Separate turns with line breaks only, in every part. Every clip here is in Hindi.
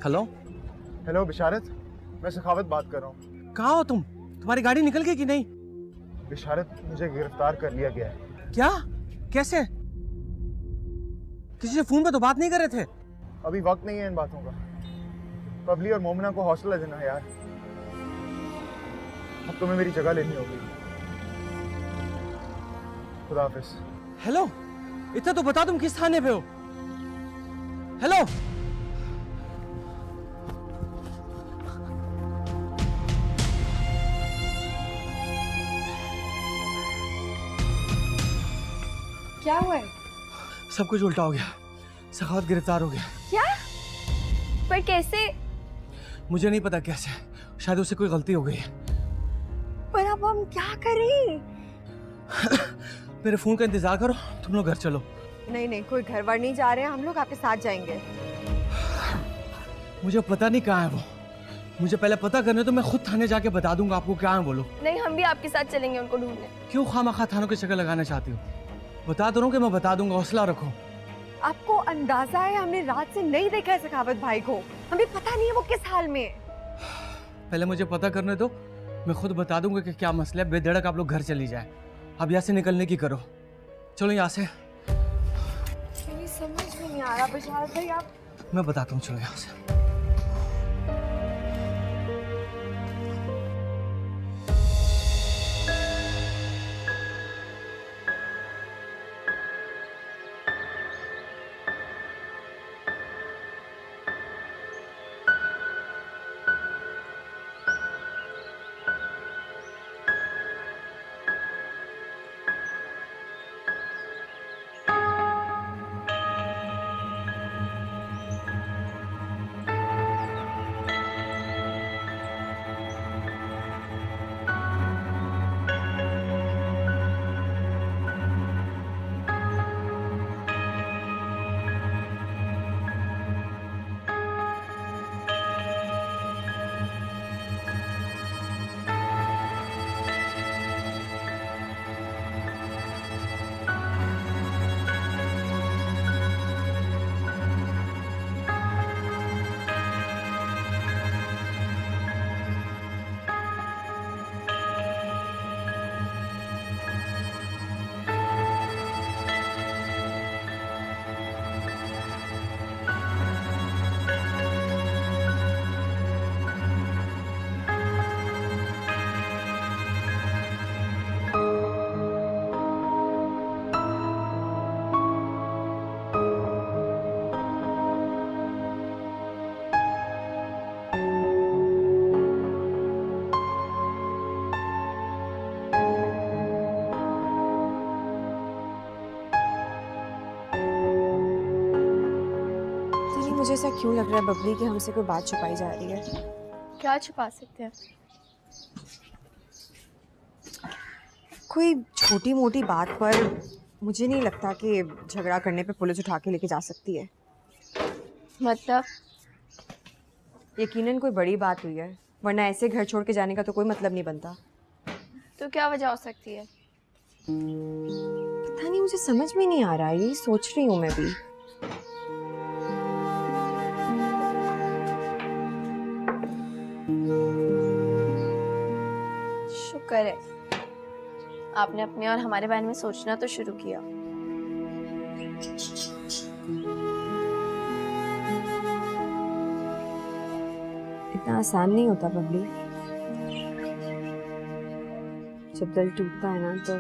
हेलो।
हेलो बिशारत, मैं सखावत बात कर रहा हूँ।
कहाँ हो तुम? तुम्हारी गाड़ी निकल गई कि नहीं?
बिशारत, मुझे गिरफ्तार कर लिया गया है।
क्या? कैसे? किसी से फोन पे तो बात नहीं कर रहे थे?
अभी वक्त नहीं है इन बातों का। पबली और मोमिना को हौसला देना है यार। अब तुम्हें मेरी जगह लेनी होगी। खुदा हाफिज।
हेलो, इतना तो बता तुम किस थाने पे हो? हेलो।
क्या हुआ है?
सब कुछ उल्टा हो गया। सखावत गिरफ्तार हो गया।
क्या? पर कैसे?
मुझे नहीं पता कैसे, शायद उससे कोई गलती हो गई है।
पर अब हम क्या करें?
मेरे फोन का इंतजार करो, तुम लोग घर चलो।
नहीं नहीं, कोई घर वर नहीं जा रहे हैं, हम लोग आपके साथ जाएंगे।
मुझे पता नहीं कहाँ है वो। मुझे पहले पता करने तो मैं खुद थाने जाके बता दूंगा आपको क्या है। बोलो।
नहीं, हम भी आपके साथ चलेंगे उनको ढूंढने।
क्यों खामखा थानों की शक्ल लगाना चाहती हो? बता दो कि मैं बता दूंगा, हौसला रखो।
आपको अंदाजा है हमने रात से नहीं देखा है सखावत भाई को। हमें पता नहीं है वो किस हाल में है।
पहले मुझे पता करने दो, मैं खुद बता दूंगा कि क्या मसला है। बेधड़क आप लोग घर चली जाए। अब यहाँ से निकलने की करो। चलो यहाँ से।
मेरी समझ में नहीं आ रहा बिशारत भाई, आप।
मैं बताता हूँ, चलो यहाँ से।
मुझे ऐसा क्यों लग रहा है बबली कि हमसे कोई बात छुपाई जा रही है।
क्या छुपा सकते हैं?
कोई छोटी मोटी बात पर मुझे नहीं लगता कि झगड़ा करने पे पुलिस उठा के लेके जा सकती है।
मतलब
यकीनन कोई बड़ी बात हुई है, वरना ऐसे घर छोड़ के जाने का तो कोई मतलब नहीं बनता।
तो क्या वजह हो सकती है?
पता नहीं, मुझे समझ में नहीं आ रहा, यही सोच रही हूँ मैं भी।
शुक्र है आपने अपने और हमारे बारे में सोचना तो शुरू किया।
इतना आसान नहीं होता बबली। जब दिल टूटता है ना तो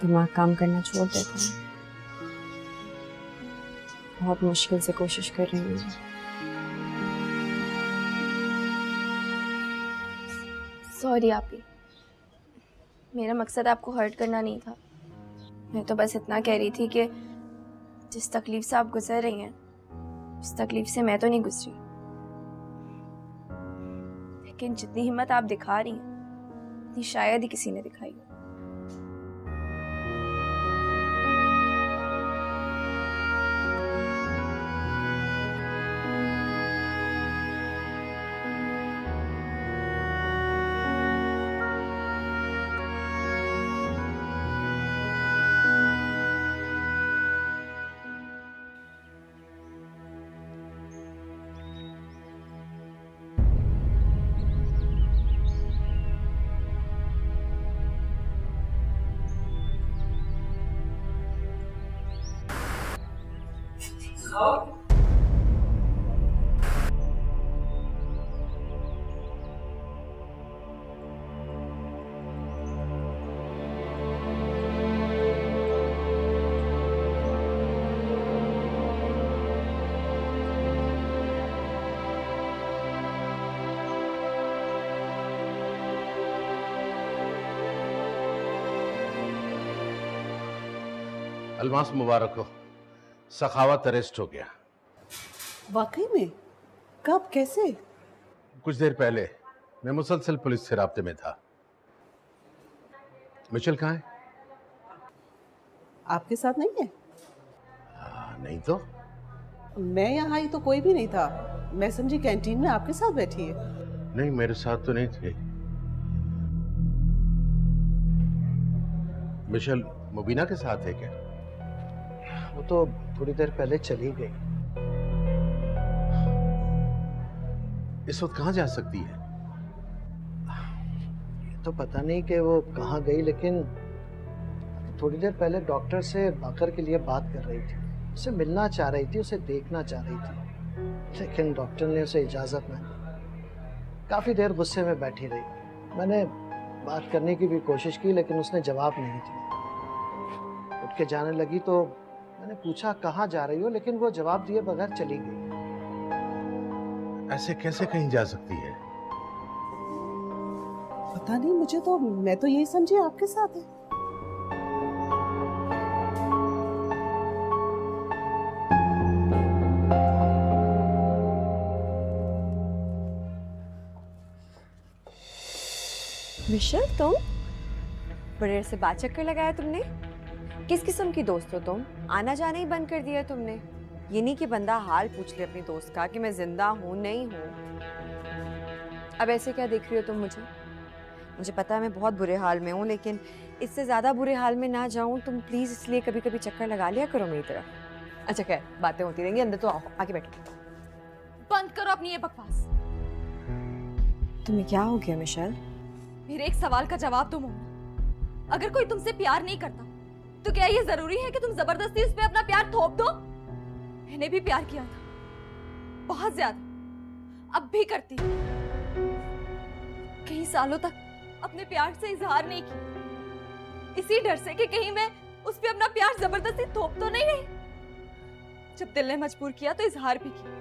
दिमाग काम करना छोड़ देता है। बहुत मुश्किल से कोशिश कर रही हूँ।
सॉरी आपी, मेरा मकसद आपको हर्ट करना नहीं था। मैं तो बस इतना कह रही थी कि जिस तकलीफ से आप गुजर रही हैं उस तकलीफ से मैं तो नहीं गुजरी, लेकिन जितनी हिम्मत आप दिखा रही हैं उतनी शायद ही किसी ने दिखाई हो।
अलमास मुबारक हो, सखावत अरेस्ट हो गया।
वाकई में? कब, कैसे?
कुछ देर पहले मैं मुसलसल पुलिस से राब्ते में था। मिशेल कहाँ है?
आपके साथ नहीं है?
नहीं तो।
मैं यहाँ आई तो कोई भी नहीं था। मैं समझी कैंटीन में आपके साथ बैठी है।
नहीं, मेरे साथ तो नहीं थे। मिशेल मुबीना के साथ है क्या?
वो तो थोड़ी देर पहले चली गई।
इस वक्त कहाँ जा सकती है?
ये तो पता नहीं कि वो कहाँ गई, लेकिन थोड़ी देर पहले डॉक्टर से बाकर के लिए बात कर रही थी। उसे मिलना चाह रही थी, उसे देखना चाह रही थी, लेकिन डॉक्टर ने उसे इजाज़त नहीं दी। काफ़ी देर गुस्से में बैठी रही। मैंने बात करने की भी कोशिश की, लेकिन उसने जवाब नहीं दिया। उठ के जाने लगी तो मैंने पूछा कहाँ जा रही हो, लेकिन वो जवाब दिए बगैर चली गई।
ऐसे कैसे कहीं जा सकती है?
पता नहीं, मैं तो यही समझी आपके साथ है।
मिशेल, तुम बड़े से बात चक्कर लगाया तुमने? किस किस्म की दोस्त हो तुम? आना जाना ही बंद कर दिया तुमने। ये नहीं कि बंदा हाल पूछ ले अपनी दोस्त का कि मैं जिंदा हूँ नहीं हूँ। अब ऐसे क्या देख रही हो तुम मुझे? मुझे पता है मैं बहुत बुरे हाल में हूँ, लेकिन इससे ज्यादा बुरे हाल में ना जाऊँ। तुम प्लीज इसलिए कभी कभी चक्कर लगा लिया करो मेरी तरफ। अच्छा खैर, बातें होती रहेंगी, अंदर तो आओ, आके बैठो।
बंद करो अपनी ये बकवास।
तुम्हें क्या हो गया मिशेल?
मेरे एक सवाल का जवाब दो मोना। अगर कोई तुमसे प्यार नहीं करता तो क्या ये जरूरी है कि तुम जबरदस्ती उस पे अपना प्यार थोप दो? मैंने भी प्यार किया था, बहुत ज्यादा, अब भी करती हूँ। कई सालों तक अपने प्यार से इजहार नहीं किया, इसी डर से कि कहीं मैं उस पे अपना प्यार जबरदस्ती थोप तो नहीं रही। जब दिल ने मजबूर किया तो इजहार भी किया,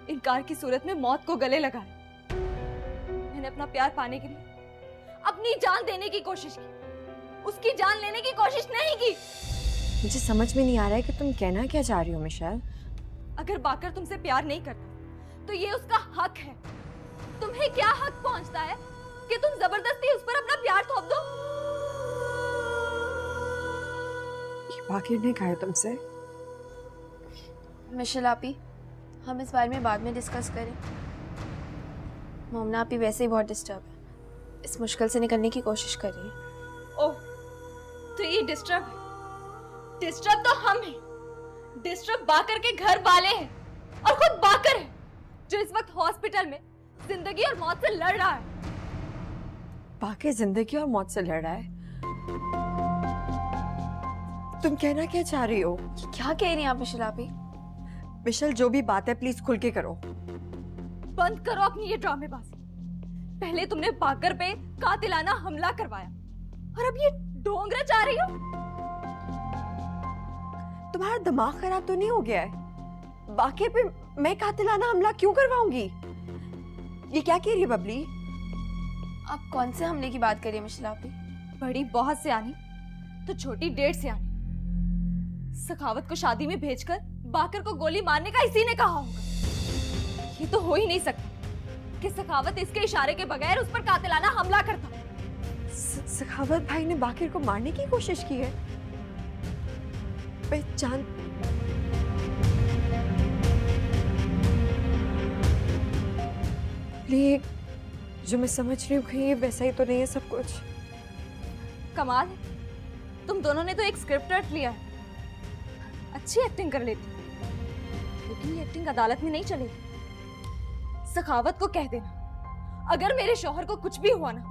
इनकार की सूरत में मौत को गले लगाया। मैंने अपना प्यार पाने के लिए अपनी जान देने की कोशिश की, उसकी जान लेने की कोशिश नहीं की।
मुझे समझ में नहीं आ रहा है कि तुम कहना क्या चाह रही हो मिशेल।
अगर बाकर तुमसे प्यार नहीं करता तो ये उसका हक है। तुम्हें क्या हक पहुंचता है कि तुम जबरदस्ती उस पर अपना प्यार थोप दो?
ये बाकिर ने कहा है तुमसे?
मिशेल आपी, हम इस बारे में बाद में डिस्कस करें। मोमना आपी वैसे ही बहुत डिस्टर्ब है, इस मुश्किल से निकलने की कोशिश कर रही है।
ओह, तो ये डिस्टर्ब है? डिस्टर्ब तो हम हैं। डिस्टर्ब बाकर के घर वाले हैं और खुद बाकर है जो इस वक्त हॉस्पिटल में जिंदगी और मौत से लड़ रहा है।
बाकिर जिंदगी और मौत से लड़ रहा है? तुम कहना क्या चाह रही हो?
क्या कह रही हैं आप मिशेल आपी?
मिशेल, जो भी बात है प्लीज खुल के करो।
बंद करो अपनी ये ड्रामेबाजी। पहले तुमने बाकर पे कातिलाना हमला करवाया और अब ये ढोंगरा चाह रही हो?
तुम्हारा दिमाग खराब तो नहीं हो गया है? बाकिर पे मैं कातिलाना हमला क्यों करवाऊंगी? ये क्या कह रही है बबली?
आप कौन से हमले की बात कर रही हैं मिशेल आपी?
बड़ी बहुत सियानी तो छोटी 1.5 सियानी। सखावत को शादी में भेजकर बाकर को गोली मारने का इसी ने कहा होगा। ये तो हो ही नहीं सकता कि सखावत इसके इशारे के बगैर उस पर कातिलाना हमला करता।
सखावत भाई ने बाकिर को मारने की कोशिश की है? पहचान प्लीज, जो मैं समझ रही हूँ कहीं ये वैसा ही तो नहीं है सब कुछ।
कमाल है, तुम दोनों ने तो एक स्क्रिप्ट रट लिया है। अच्छी एक्टिंग कर लेती, लेकिन ये एक्टिंग अदालत में नहीं चलेगी। सखावत को कह देना अगर मेरे शौहर को कुछ भी हुआ ना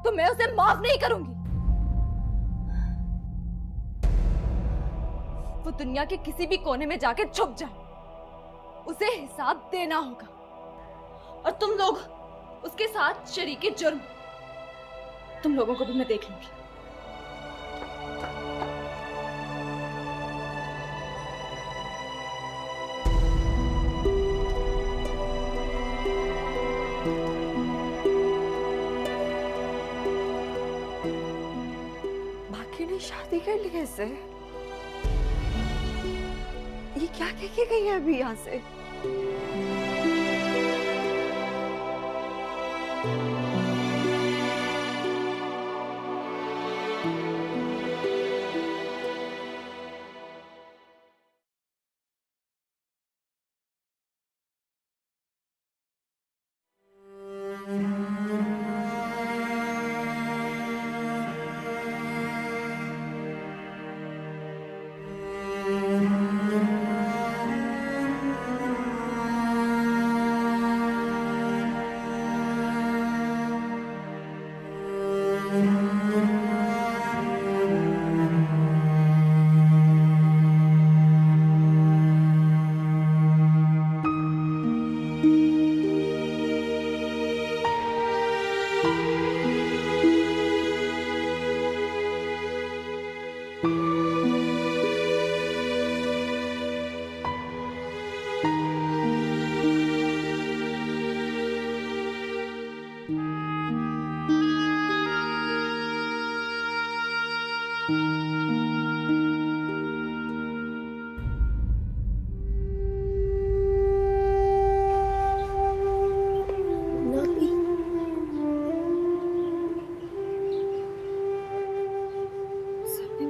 तो मैं उसे माफ नहीं करूंगी। वो दुनिया के किसी भी कोने में जाकर छुप जाए, उसे हिसाब देना होगा। और तुम लोग उसके साथ शरीके जुर्म, तुम लोगों को भी मैं देख लूंगी।
बाकिर ने शादी कर ली ऐसे? ये क्या कह के गई है अभी यहाँ से?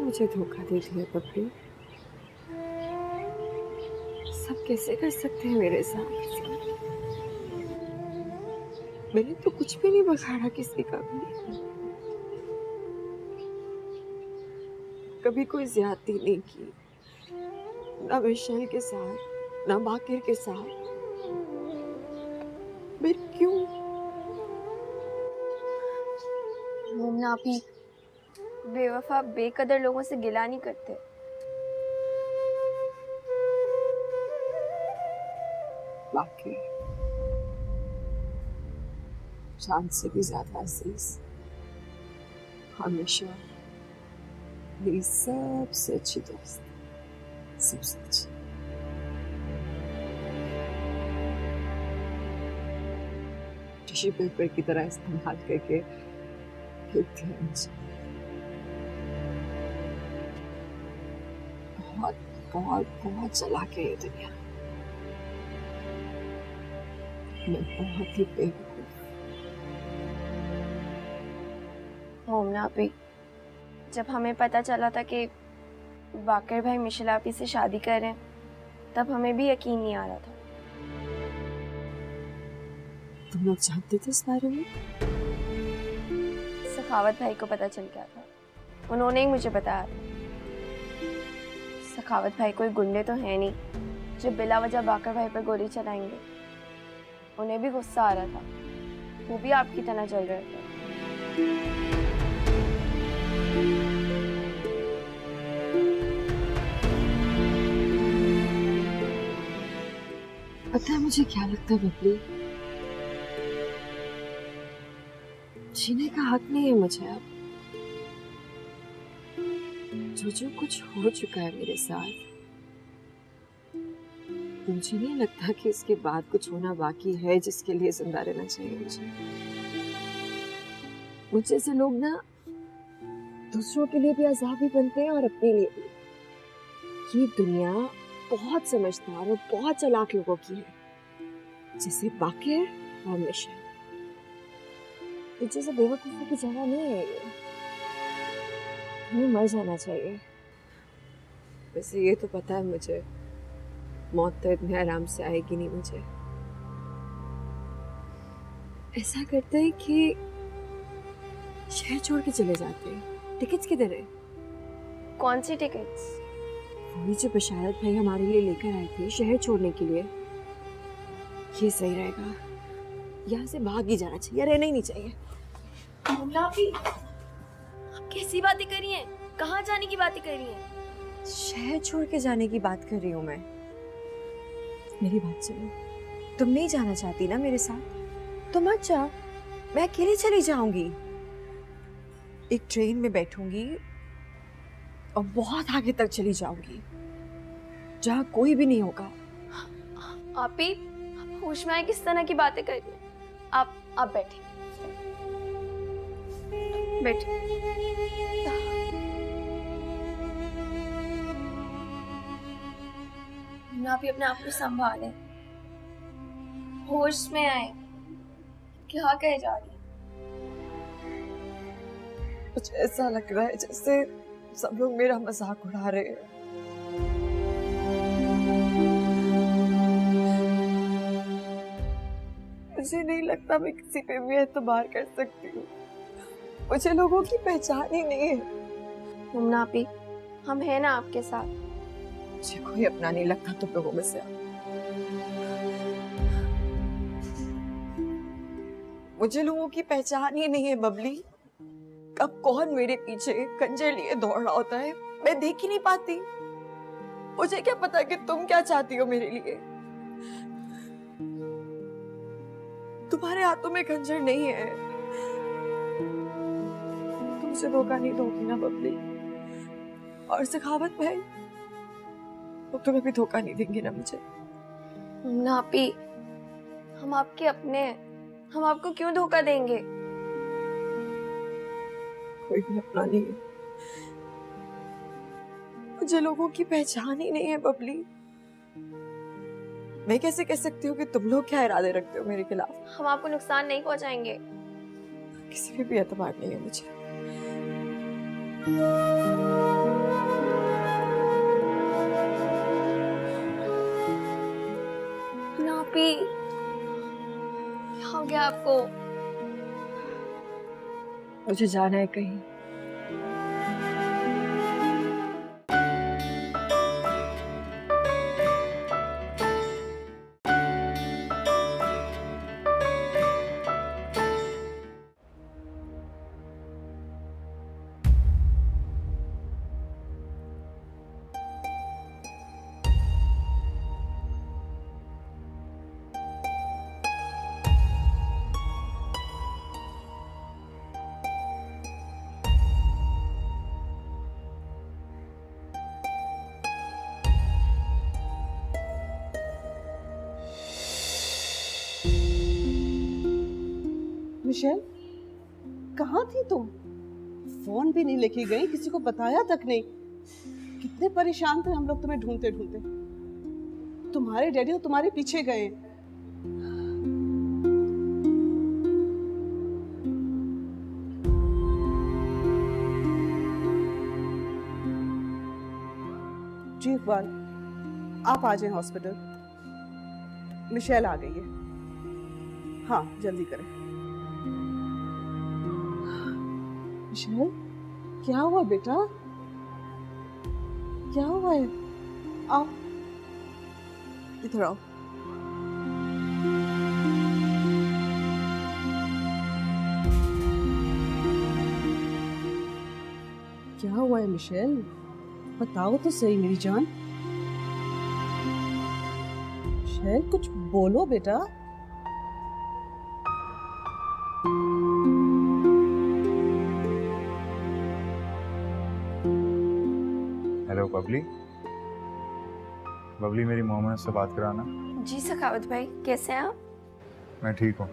मुझे धोखा दे दिया बबली। सब कैसे कर सकते हैं मेरे साथ? मैंने तो कुछ भी नहीं बखाड़ा किसी का भी। कभी कोई ज्यादती नहीं की, ना मिशेल के साथ ना बाकिर के साथ। मैं क्यों?
मोमना आपी बेवफा बेकदर लोगों से गिला नहीं करते।
बाकी जान से भी ज्यादा अजीज, हमेशा मेरी सबसे अच्छी दोस्त, सबसे अच्छी। टिश्यू पेपर की तरह इस्तेमाल करके फेंकते हैं मुझे। बहुत बहुत बहुत चला के ये दुनिया।
मैं बहुत ही बेवकूफ।
मोमना आपी, जब हमें पता चला था कि बाकर भाई मिशेल आपी से शादी कर रहे हैं, तब हमें भी यकीन नहीं आ रहा था।
तुम लोग जानते थे इस बारे में?
सखावत भाई को पता चल गया था, उन्होंने ही मुझे बताया था। सखावत भाई कोई गुंडे तो है नहीं जो बिला वजह बाकर भाई पर गोली चलाएंगे। उन्हें भी गुस्सा आ रहा था, वो भी आपकी तरह चल रहे थे।
पता है मुझे क्या लगता है बबली? जीने का हक नहीं है मुझे अब। जो कुछ हो चुका है मेरे साथ, मुझे नहीं लगता कि इसके बाद कुछ होना बाकी है जिसके लिए जिंदा रहना चाहिए मुझे। मुझ जैसे लोग ना दूसरों के लिए भी अज़ाबी बनते हैं और अपने लिए भी। ये दुनिया बहुत समझदार और बहुत चालाक लोगों की है, जैसे बाकिर और मिशेल। जैसे बेवकूफों की जगह नहीं है ये। हमें मर जाना चाहिए। वैसे ये तो पता है मुझे, मौत तो इतने आराम से आएगी नहीं मुझे। ऐसा करते हैं कि शहर छोड़ के चले जाते हैं। टिकट्स किधर है?
कौन सी टिकट्स?
वही जो बशारत भाई हमारे लिए लेकर आए थे शहर छोड़ने के लिए। ये सही रहेगा, यहाँ से भाग ही जाना चाहिए, रहना ही नहीं चाहिए।
आप कैसी बातें कर रही हैं? कहाँ जाने की बातें कर रही हैं?
शहर छोड़ के जाने की बात कर रही हूँ मैं। मेरी बात सुनो, तुम नहीं जाना चाहती ना मेरे साथ, तो मत जाओ, मैं अकेली चली जाऊंगी। एक ट्रेन में बैठूंगी और बहुत आगे तक चली जाऊंगी, जहाँ कोई भी नहीं होगा।
आपी, आप होश में आए किस तरह की बातें कर रही हैं? आप बैठे बैठे। ना भी अपने आप को संभालें, होश में आए। क्या कहे जा रही?
मुझे ऐसा लग रहा है जैसे सब लोग मेरा मजाक उड़ा रहे हैं। मुझे नहीं लगता मैं किसी पे भी एतबार कर सकती हूँ। मुझे लोगों की पहचान ही नहीं है।
मुमना आपी, हम हैं ना आपके साथ।
मुझे कोई अपना नहीं लगता तुम लोगों में से। मुझे लोगों की पहचान ही नहीं है बबली। कब कौन मेरे पीछे खंजर लिए दौड़ रहा होता है मैं देख ही नहीं पाती। मुझे क्या पता कि तुम क्या चाहती हो मेरे लिए। तुम्हारे हाथों में खंजर नहीं है। तुमसे धोखा नहीं दोगी ना बबली। और सखावत भाई, वो तुम्हें भी धोखा नहीं देंगे ना मुझे।
मुमना आपी, हम आपके अपने हैं, हम आपको क्यों धोखा देंगे?
कोई भी अपना नहीं है। मुझे लोगों की पहचान ही नहीं है बबली। मैं कैसे कह सकती हूँ कि तुम लोग क्या इरादे रखते हो मेरे खिलाफ।
हम आपको नुकसान नहीं पहुंचाएंगे।
किसी पे भी एतबार नहीं है मुझे।
नापी, क्या हो गया आपको?
मुझे जाना है कहीं।
मिशेल, कहाँ थी तुम? फोन भी नहीं लेके गई, किसी को बताया तक नहीं। कितने परेशान थे हम लोग तुम्हें ढूंढते ढूंढते। तुम्हारे डैडी तो तुम्हारे पीछे गए। जी इकबाल, आप आ जाएं हॉस्पिटल। मिशेल आ गई है। हाँ, जल्दी करें। मिशेल, क्या हुआ बेटा? क्या हुआ है? आओ, इधर आओ। क्या हुआ है मिशेल? बताओ तो सही मेरी जान। मिशेल, कुछ बोलो बेटा।
हेलो बबली। बबली, मेरी मोहम्मद से बात कराना।
जी सखावत भाई, कैसे हैं आप?
मैं ठीक हूँ।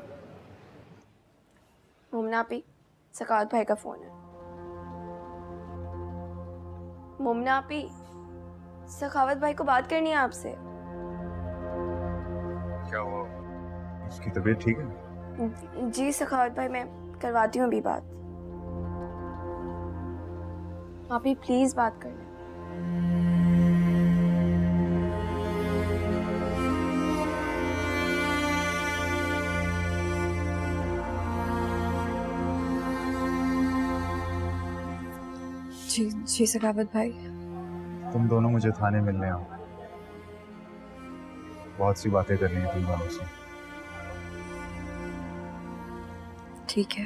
मोमना आपी, सखावत भाई का फ़ोन है। मोमना आपी, सखावत भाई को बात करनी है आपसे।
क्या हुआ? उसकी तबीयत ठीक है?
जी सखावत भाई, मैं करवाती हूँ अभी बात। आप ही प्लीज़ बात कर लें। जी सखावत भाई।
तुम दोनों मुझे थाने मिलने आओ। बहुत सी बातें करनी है तुम दोनों से।
ठीक है।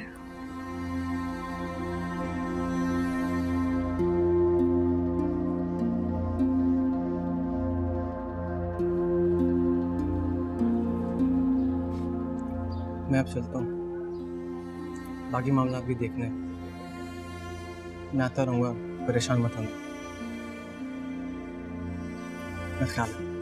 मैं अब चलता हूँ, बाकी मामला भी देखने। मैं आता रहूँगा, परेशान मत होना। मैं ख्याल रखूँ।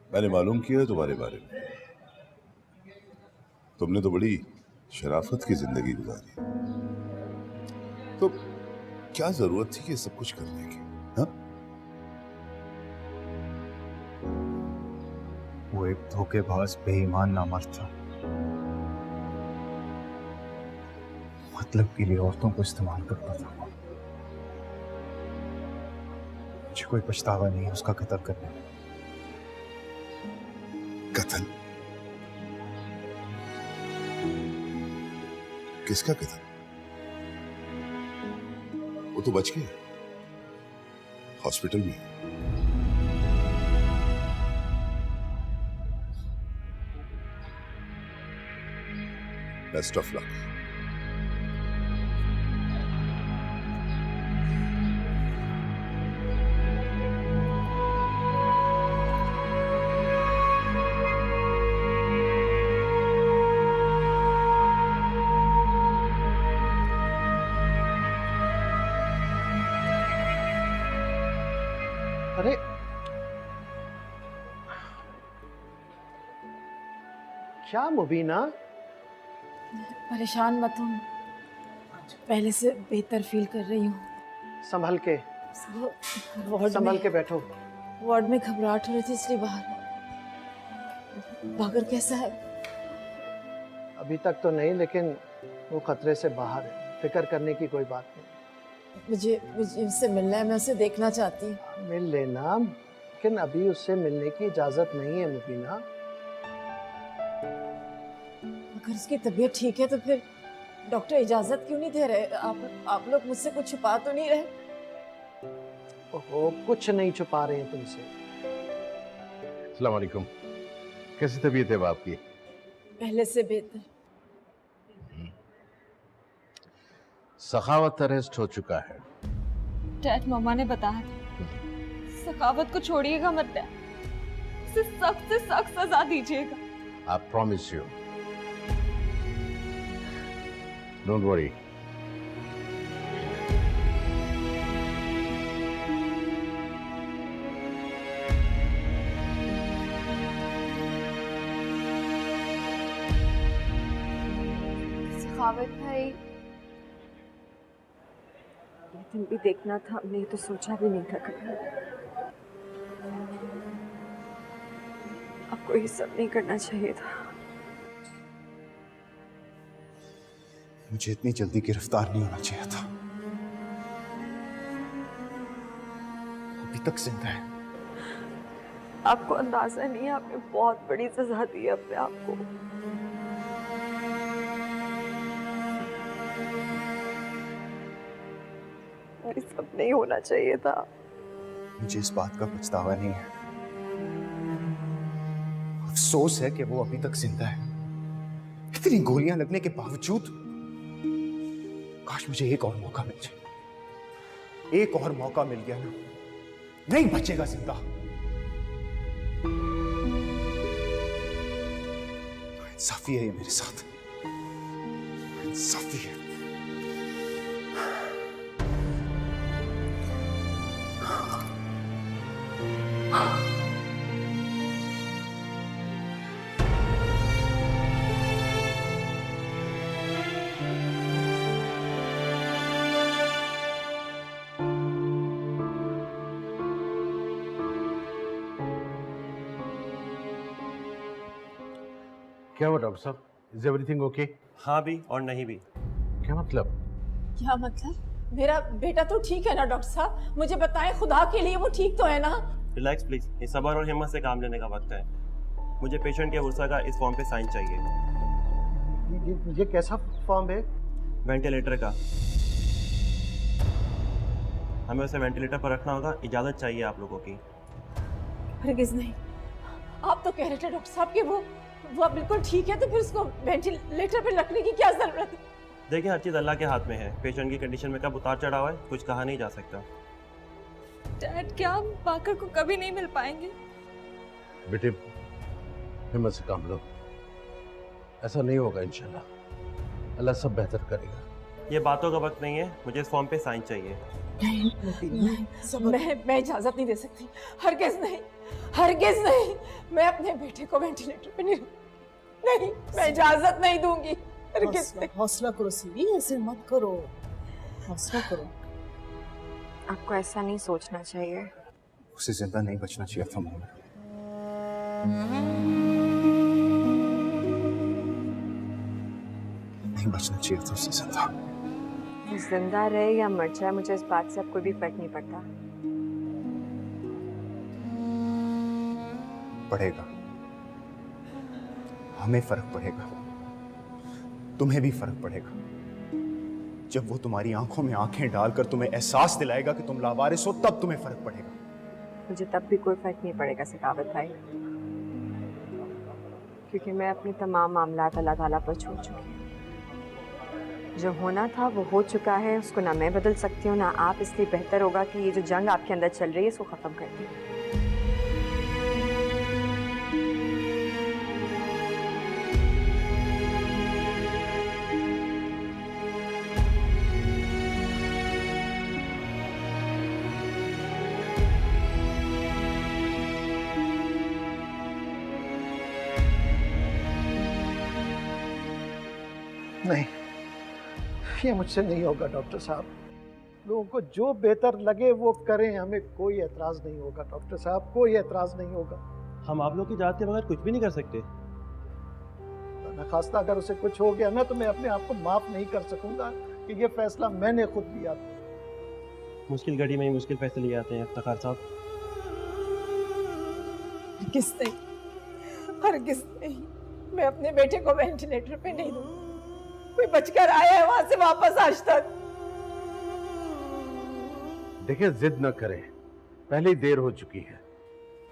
मैंने मालूम किया तुम्हारे बारे में। तुमने तो बड़ी शराफत की जिंदगी गुजारी, तो क्या जरूरत थी ये सब कुछ करने की? हाँ?
वो एक धोखेबाज बेईमान नामर्द था। मतलब के लिए औरतों को इस्तेमाल करता था। मुझे कोई पछतावा नहीं है उसका कत्ल करने में।
कत्ल? किसका कत्ल? वो तो बच गया, हॉस्पिटल में। Best of luck.
अरे क्या मुबीना?
परेशान मत हूँ, पहले से बेहतर फील कर रही हूँ।
संभल के, संभल के बैठो।
वार्ड में घबराहट हो रही थी इसलिए बाहर। बागर कैसा है?
अभी तक तो नहीं, लेकिन वो खतरे से बाहर है। फिक्र करने की कोई बात नहीं।
मुझे उससे मिलना है, मैं उसे देखना चाहती हूँ।
मिल लेना, लेकिन अभी उससे मिलने की इजाजत नहीं है मुबीना।
अगर उसकी तबीयत ठीक है तो फिर डॉक्टर इजाजत क्यों नहीं दे रहे? आप लोग मुझसे कुछ छुपा तो नहीं रहे?
ओहो, कुछ नहीं छुपा रहे हैं तुमसे।
अस्सलाम वालेकुम। कैसी तबीयत है बाप की?
पहले से बेहतर।
सखावत अरेस्ट हो चुका है।
डैड, मम्मा ने बताया था सखावत को छोड़िएगा मत डैड, उसे सख्त से सख्त सजा दीजिएगा।
I promise you, don't worry.
Sakhawat भाई, ये दिन भी देखना था, हमने तो सोचा भी नहीं था कभी। आपको ये सब नहीं करना चाहिए था।
मुझे इतनी जल्दी गिरफ्तार नहीं होना चाहिए था। अभी तक जिंदा है।
आपको अंदाजा नहीं है, आपने बहुत बड़ी सजा दी है अपने आप को। ये सब नहीं होना चाहिए था।
मुझे इस बात का पछतावा नहीं है, अफसोस है कि वो अभी तक जिंदा है। इतनी गोलियां लगने के बावजूद। काश मुझे एक और मौका मिल जाए। एक और मौका मिल गया ना, नहीं बचेगा जिंदा। इंसाफी है ये मेरे साथ, इंसाफी है।
क्या हुआ डॉक्टर साहब? Is everything okay?
हाँ भी और नहीं भी।
क्या मतलब?
क्या मतलब? मेरा बेटा तो ठीक है ना डॉक्टर साहब? मुझे बताएं, खुदा के लिए वो ठीक तो है ना?
रिलैक्स प्लीज, ये सब्र और हिम्मत से काम लेने का वक्त है। मुझे पेशेंट के उर्सा का इस फॉर्म पे साइन चाहिए।
ये कैसा फॉर्म है?
वेंटिलेटर का। हमें उसे वेंटिलेटर पर रखना होगा, इजाजत चाहिए आप लोगों की।
हरगिज नहीं। आप तो कह रहे थे डॉक्टर साहब कि वो बिल्कुल ठीक है, तो फिर उसको वेंटिलेटर पे रखने की क्या जरूरत है?
देखिए, हर चीज अल्लाह के हाथ में है। पेशेंट की कंडीशन में कब उतार चढ़ाव है कुछ कहा नहीं जा सकता।
डैड, क्या हम बाकर को कभी नहीं मिल पाएंगे?
बेटे हिम्मत से काम लो, ऐसा नहीं होगा इंशाल्लाह। अल्लाह सब बेहतर करेगा।
ये बातों का वक्त नहीं है, मुझे इस फॉर्म पे साइन चाहिए।
मैं इजाजत नहीं दे सकती। हरगिज नहीं, हरगिज नहीं। मैं अपने बेटे को वेंटिलेटर पे नहीं, मैं इजाजत नहीं दूंगी। हरगिज नहीं।
हौसला करो सीवी, ऐसे मत करो, हौसला करो।
आपको ऐसा नहीं सोचना चाहिए।
उसे जिंदा नहीं बचना चाहिए था मोहम्मद। नहीं बचना चाहिए था उसे जिंदा।
जिंदा रहे या मर जाए, मुझे इस बात से अब कोई भी फर्क नहीं पड़ता।
पड़ेगा, हमें फर्क पड़ेगा, तुम्हें भी फर्क पड़ेगा। जब वो तुम्हारी आंखों में आंखें डालकर तुम्हें एहसास दिलाएगा कि तुम लावारिस हो, तब तुम्हें फर्क पड़ेगा।
मुझे तब भी कोई फर्क नहीं पड़ेगा सखावत भाई, क्योंकि मैं अपने तमाम मामलात अल्लाह ताला पर छोड़ चुकी हूँ। जो होना था वो हो चुका है, उसको ना मैं बदल सकती हूँ ना आप। इसलिए बेहतर होगा कि ये जो जंग आपके अंदर चल रही है इसको ख़त्म कर दें।
नहीं, ये मुझसे नहीं होगा डॉक्टर साहब। लोगों को जो बेहतर लगे वो करें, हमें कोई एतराज़ नहीं होगा डॉक्टर साहब, कोई एतराज़ नहीं होगा।
हम आप लोग की इजाज़त के बगैर कुछ भी नहीं कर सकते।
खासता अगर उसे कुछ हो गया ना तो मैं अपने आप को माफ़ नहीं कर सकूंगा कि ये फैसला मैंने खुद लिया था।
मुश्किल घड़ी में ही मुश्किल फैसले लिए जाते हैं इफ्तिखार साहब।
हरगिज नहीं, हरगिज नहीं। मैं अपने बेटे को वेंटिलेटर पे नहीं दूंगी। कोई बचकर आया है वहां से वापस आज तक?
देखिए जिद न करें, पहले ही देर हो चुकी है।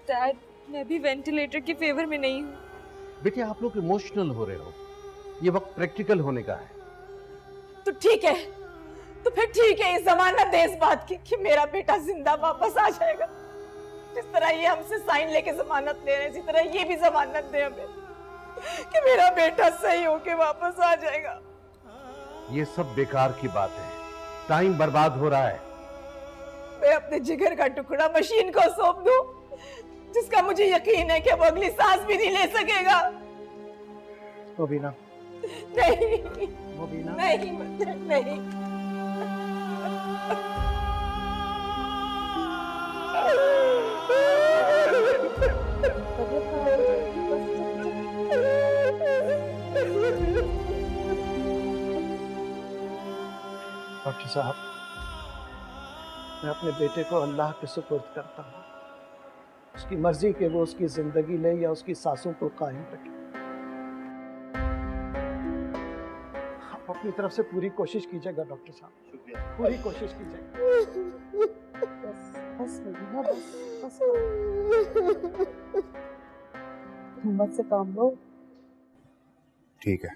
डैड, मैं भी वेंटिलेटर के फेवर में नहीं हूँ।
बेटे आप लोग इमोशनल हो रहे हो, ये वक्त प्रैक्टिकल होने का है।
तो ठीक है, तो फिर ठीक है, ये जमानत दे इस बात की कि मेरा बेटा जिंदा वापस आ जाएगा। जिस तरह ये हमसे साइन लेके जमानत ले रहे हैं, इसी तरह ये भी जमानत दे हमें कि मेरा बेटा सही होके वापस आ जाएगा।
ये सब बेकार की बात है, टाइम बर्बाद हो रहा है।
मैं अपने जिगर का टुकड़ा मशीन को सौंप दूं, जिसका मुझे यकीन है कि वो अगली सांस भी नहीं ले सकेगा।
मुबीना,
नहीं
मुबीना,
नहीं नहीं।
डॉक्टर साहब, मैं अपने बेटे को अल्लाह के सुपुर्द करता हूँ। उसकी मर्जी कि वो उसकी जिंदगी ले या उसकी सांसों को कायम रखे। आप अपनी तरफ से पूरी कोशिश कीजिएगा डॉक्टर साहब। शुक्रिया। पूरी कोशिश कीजिएगा।
बस बस बस हिम्मत से काम लो।
ठीक है,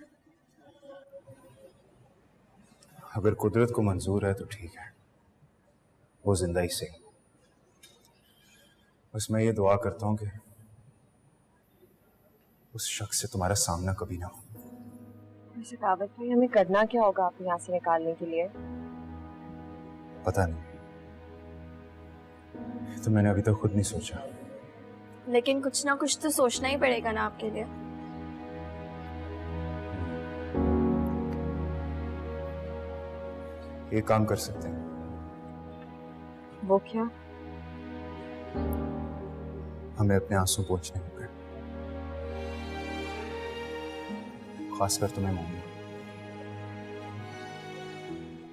अगर कुदरत को मंजूर है तो ठीक है, वो जिंदा ही सही। बस मैं ये दुआ करता हूँ कि उस शख्स से तुम्हारा सामना कभी ना हो।
वैसे कावत भाई, हमें करना क्या होगा आप यहाँ से निकालने के लिए?
पता नहीं, तो मैंने अभी तक खुद नहीं सोचा।
लेकिन कुछ ना कुछ तो सोचना ही पड़ेगा ना आपके लिए।
एक काम कर सकते हैं।
वो क्या?
हमें अपने आंसू पोंछने होंगे, खासकर तुम्हें मोमिना।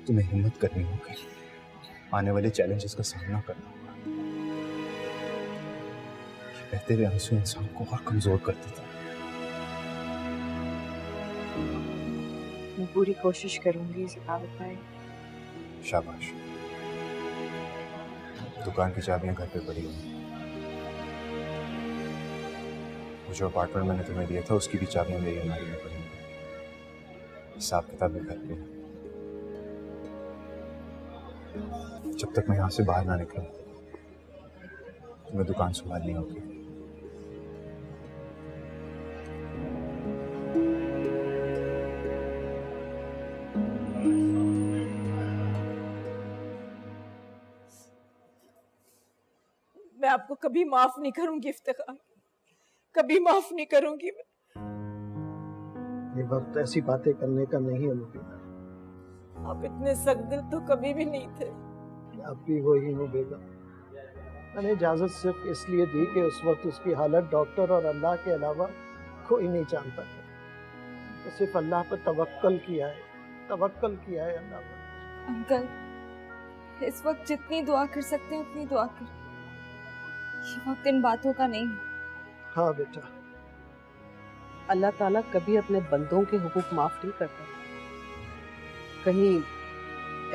तुम्हें हिम्मत करनी होगी, आने वाले चैलेंजेस का सामना करना होगा। बहते हुए आंसू इंसान को और कमजोर कर देते हैं।
मैं पूरी कोशिश करूंगी सकावत भाई।
शाबाश। दुकान की चाबियां घर पे पड़ी हुई। वो जो अपार्टमेंट मैंने तुम्हें दिया था उसकी भी चाबियां मेरी अलमारी में पड़ी हुई। हिसाब किताब भी घर पे है। जब तक मैं यहाँ से बाहर ना निकलूं तुम्हें दुकान संभालनी होगी।
मैं आपको कभी माफ नहीं करूंगी इफ्तिखार, कभी माफ नहीं करूंगी मैं।
ये वक्त ऐसी बातें करने का नहीं है मुबीना।
आप इतने सख्त दिल तो कभी भी नहीं थे।
आप भी वही हो बेगम। मैंने इजाजत सिर्फ इसलिए दी कि उस वक्त उसकी हालत डॉक्टर और अल्लाह के अलावा कोई नहीं जानता था। तो सिर्फ अल्लाह पर तवक्कल किया है, तवक्कल किया है अल्लाह पर।
अंकल, इस वक्त जितनी दुआ कर सकते हैं उतनी दुआ कर। ये वक्त इन बातों का नहीं है।
हाँ बेटा,
अल्लाह ताला कभी अपने बंदों के हुकूक माफ नहीं करता। कहीं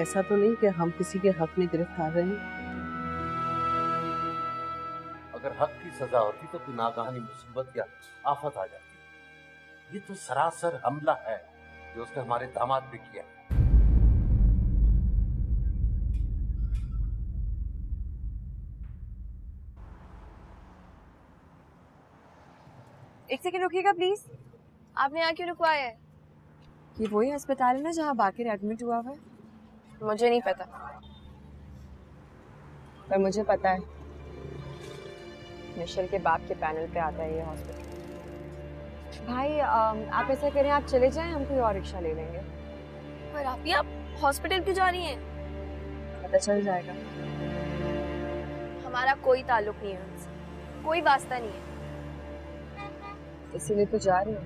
ऐसा तो नहीं कि हम किसी के हक में गिरफ्तार रहे।
अगर हक की सजा होती तो नागहानी मुसीबत या आफत आ जाती। ये तो सरासर हमला है जो उसने हमारे दामाद पे किया।
एक सेकंड रुकिएगा प्लीज।
आपने यहाँ क्यों रुकवाया है?
ये वही अस्पताल है ना जहाँ बाकिर एडमिट हुआ हुआ है?
मुझे नहीं पता।
पर मुझे पता है, मिशेल के बाप के पैनल पे आता है ये हॉस्पिटल। भाई आप ऐसा करें, आप चले जाएं, हम कोई और रिक्शा ले लेंगे।
पर आप हॉस्पिटल क्यों जा रही हैं?
पता चल जाएगा।
हमारा कोई ताल्लुक नहीं है उनसे, कोई वास्ता नहीं है।
इसीलिए तो जा रही हूँ।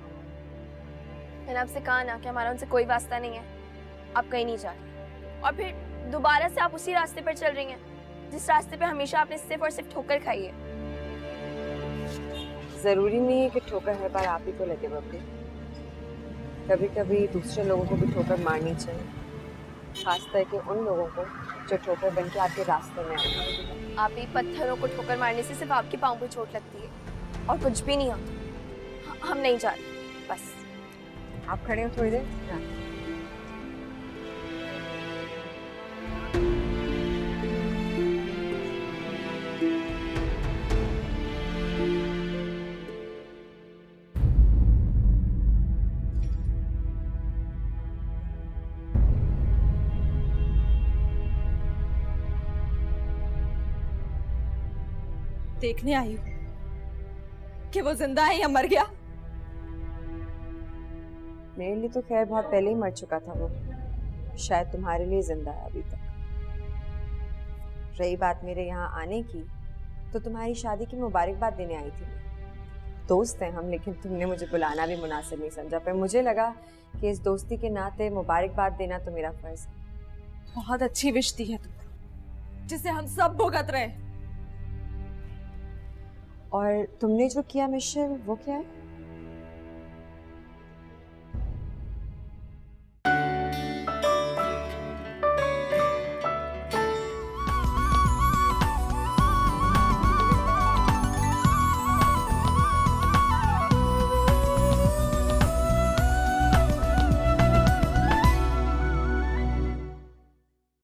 मैंने आपसे कहा ना कि हमारा उनसे कोई वास्ता नहीं है। आप कहीं नहीं जा रही और फिर दोबारा से आप उसी रास्ते पर चल रही हैं जिस रास्ते पे हमेशा आपने सिर्फ और सिर्फ ठोकर खाई है।
जरूरी नहीं है कि ठोकर हर बार आप ही को लगे बब्बी। कभी कभी दूसरे लोगों को भी ठोकर मारनी चाहिए, खासकर के उन लोगों को जो ठोकर बन के आपके रास्ते में आए।
आप ही पत्थरों को ठोकर मारने से सिर्फ आपके पाँव पे चोट लगती है और कुछ भी नहीं होता। हम नहीं जा रहे। बस
आप खड़े हो थोड़ी देर। हाँ।
देखने आई हूँ कि वो जिंदा है या मर गया।
मेरे लिए तो खैर बहुत पहले ही मर चुका था वो। शायद तुम्हारे लिए जिंदा है अभी तक। रही बात मेरे यहाँ आने की, तो तुम्हारी शादी की मुबारकबाद देने आई थी। दोस्त हैं हम, लेकिन तुमने मुझे बुलाना भी मुनासिब नहीं समझा। पर मुझे लगा कि इस दोस्ती के नाते मुबारकबाद देना तो मेरा फर्ज है।
बहुत अच्छी विश दी है तुमने, जिसे हम सब भुगत रहे हैं।
और तुमने जो किया मिशेल, वो क्या है?